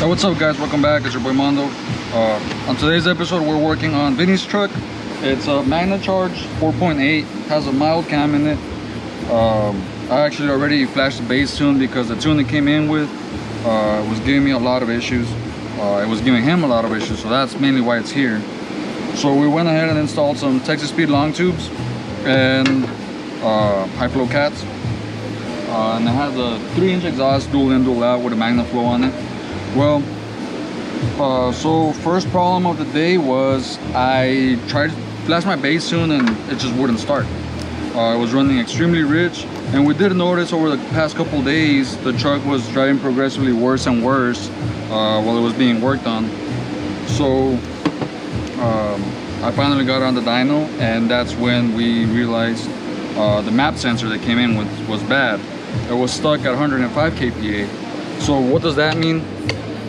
What's up guys, welcome back. It's your boy Mondo. On today's episode we're working on Vinny's truck. It's a Charged 4.8, has a mild cam in it. I actually already flashed the base tune because the tune it came in with was giving me a lot of issues. It was giving him a lot of issues, so that's mainly why it's here. So we went ahead and installed some Texas Speed long tubes and high flow cats. And it has a 3-inch exhaust, dual in, dual out with a MagnaFlow on it. Well, so first problem of the day was I tried to flash my base tune and it just wouldn't start. It was running extremely rich, and we did notice over the past couple days the truck was driving progressively worse and worse while it was being worked on. So I finally got on the dyno, and that's when we realized the map sensor that came in was bad. It was stuck at 105 kPa. So what does that mean?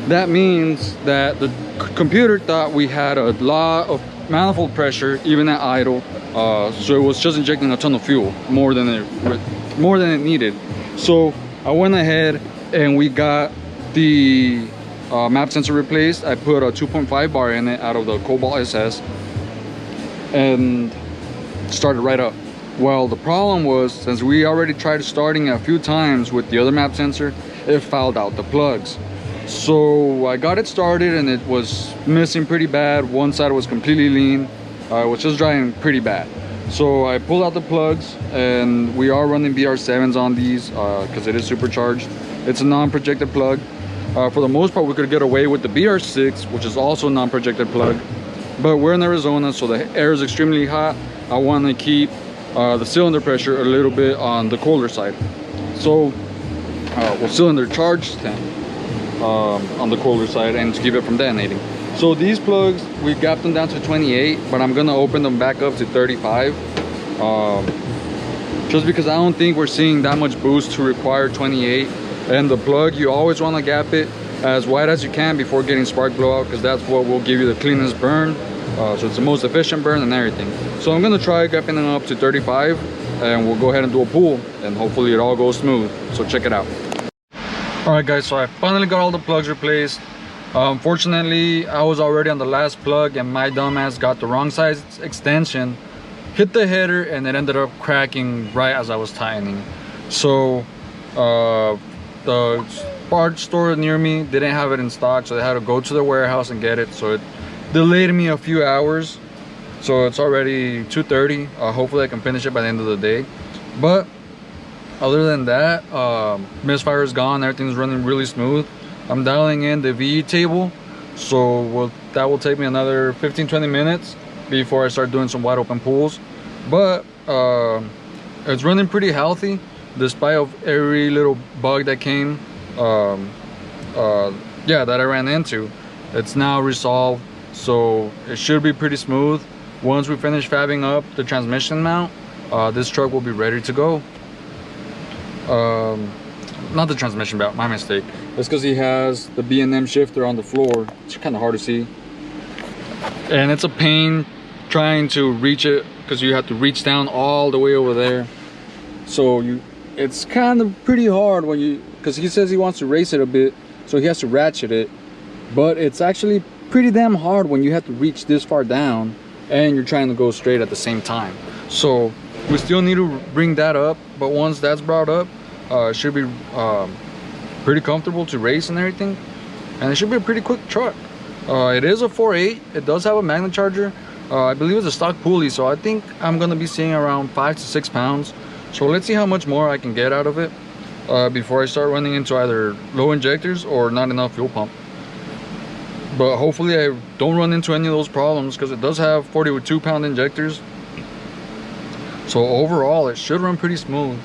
That means that the computer thought we had a lot of manifold pressure even at idle, so it was just injecting a ton of fuel, more than it needed. So I went ahead and we got the map sensor replaced. I put a 2.5 bar in it out of the Cobalt SS and started right up. Well, the problem was, since we already tried starting a few times with the other map sensor, it fouled out the plugs. So I got it started and it was missing pretty bad. One side was completely lean. It was just driving pretty bad. So I pulled out the plugs, and we are running BR7s on these because it is supercharged. It's a non-projected plug. For the most part, we could get away with the BR6, which is also a non-projected plug. But we're in Arizona, so the air is extremely hot. I want to keep the cylinder pressure a little bit on the colder side. So cylinder charge temp on the colder side, and to keep it from detonating. So these plugs, we got them down to 28, but I'm gonna open them back up to 35, just because I don't think we're seeing that much boost to require 28. And the plug, you always want to gap it as wide as you can before getting spark blowout, because that's what will give you the cleanest burn. So it's the most efficient burn and everything. So I'm gonna try gapping them up to 35, and we'll go ahead and do a pull, and hopefully it all goes smooth. So check it out. All right guys, so I finally got all the plugs replaced. Unfortunately, I was already on the last plug, and my dumbass got the wrong size extension, hit the header, and it ended up cracking right as I was tightening. So the parts store near me didn't have it in stock, so they had to go to the warehouse and get it. So it delayed me a few hours. So it's already 2:30. Hopefully I can finish it by the end of the day. But other than that, misfire is gone. Everything's running really smooth. I'm dialing in the VE table, so that will take me another 15-20 minutes before I start doing some wide open pulls. But it's running pretty healthy despite of every little bug that came that I ran into. It's now resolved, so it should be pretty smooth. Once we finish fabbing up the transmission mount, this truck will be ready to go. Not the transmission mount, my mistake. It's because he has the B&M shifter on the floor. It's kind of hard to see, and it's a pain trying to reach it because you have to reach down all the way over there. So it's kind of pretty hard when because he says he wants to race it a bit, so he has to ratchet it, but it's actually pretty damn hard when you have to reach this far down and you're trying to go straight at the same time. So we still need to bring that up, but once that's brought up, it should be pretty comfortable to race and everything, and it should be a pretty quick truck. It is a 4.8. It does have a magnet charger. I believe it's a stock pulley, so I think I'm gonna be seeing around 5 to 6 pounds. So let's see how much more I can get out of it before I start running into either low injectors or not enough fuel pump. But hopefully I don't run into any of those problems, because it does have 42-pound injectors. So overall it should run pretty smooth.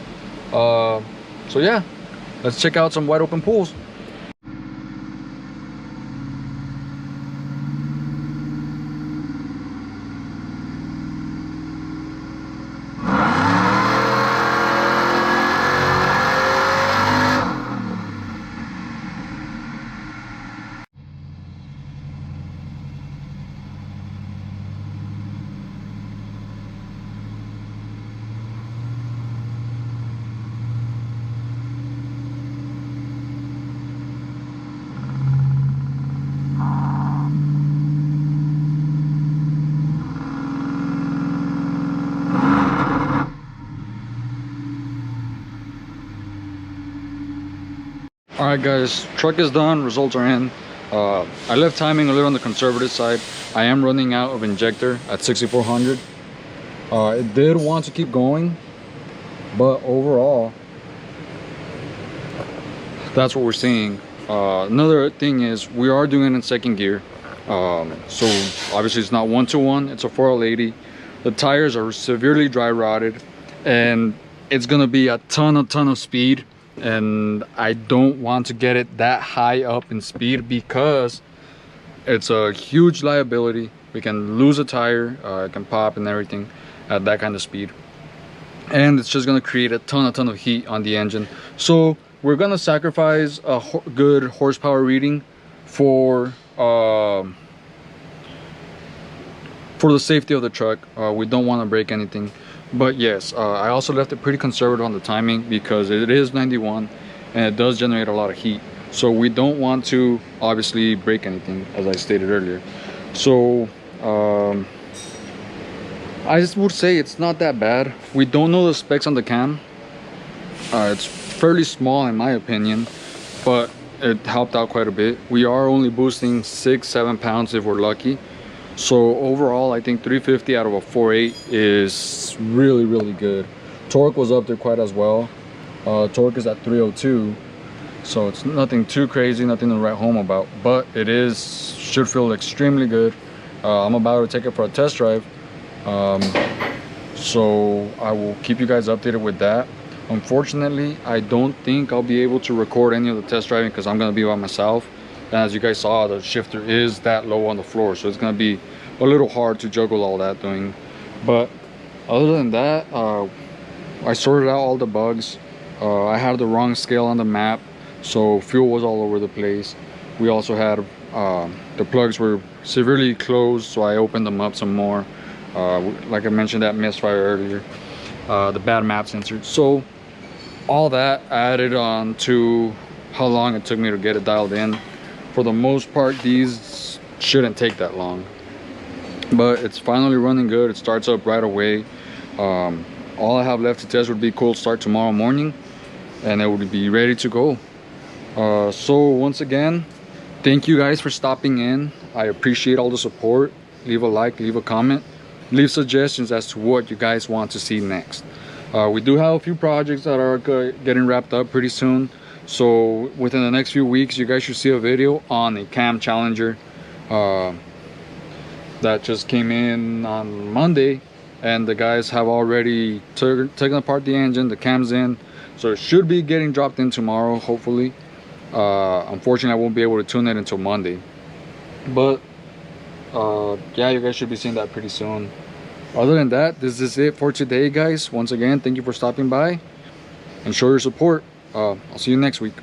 So yeah, let's check out some wide open pulls. All right, guys, truck is done, results are in. I left timing a little on the conservative side. I am running out of injector at 6400. It did want to keep going, but overall that's what we're seeing. Another thing is we are doing it in second gear, so obviously it's not 1-to-1, it's a 4L80. The tires are severely dry rotted, and it's gonna be a ton of speed, and I don't want to get it that high up in speed because it's a huge liability. We can lose a tire, it can pop and everything at that kind of speed, and it's just gonna create a ton of heat on the engine. So we're gonna sacrifice a good horsepower reading for the safety of the truck. We don't want to break anything. But yes, I also left it pretty conservative on the timing because it is 91 and it does generate a lot of heat. So we don't want to obviously break anything, as I stated earlier. So I just would say it's not that bad. We don't know the specs on the cam. It's fairly small in my opinion, but it helped out quite a bit. We are only boosting 6-7 pounds if we're lucky. So overall, I think 350 out of a 4.8 is really good. Torque was up there quite as well. Torque is at 302, so it's nothing too crazy, nothing to write home about, but it should feel extremely good. I'm about to take it for a test drive, so I will keep you guys updated with that. Unfortunately, I don't think I'll be able to record any of the test driving because I'm going to be by myself. And as you guys saw, the shifter is that low on the floor, so it's going to be a little hard to juggle all that doing. But other than that, I sorted out all the bugs. I had the wrong scale on the map, so fuel was all over the place. We also had the plugs were severely closed, so I opened them up some more. Like I mentioned, that misfire earlier, the bad map sensor. So all that added on to how long it took me to get it dialed in. For the most part, these shouldn't take that long, but it's finally running good. It starts up right away. All I have left to test would be cold start tomorrow morning, and it would be ready to go. So once again, thank you guys for stopping in. I appreciate all the support. Leave a like, leave a comment, leave suggestions as to what you guys want to see next. We do have a few projects that are getting wrapped up pretty soon. So within the next few weeks, you guys should see a video on a cam challenger that just came in on Monday, and the guys have already taken apart the engine, the cam's in, so it should be getting dropped in tomorrow, hopefully. Unfortunately, I won't be able to tune it until Monday, but yeah, you guys should be seeing that pretty soon. Other than that, this is it for today, guys. Once again, thank you for stopping by and show your support. I'll see you next week.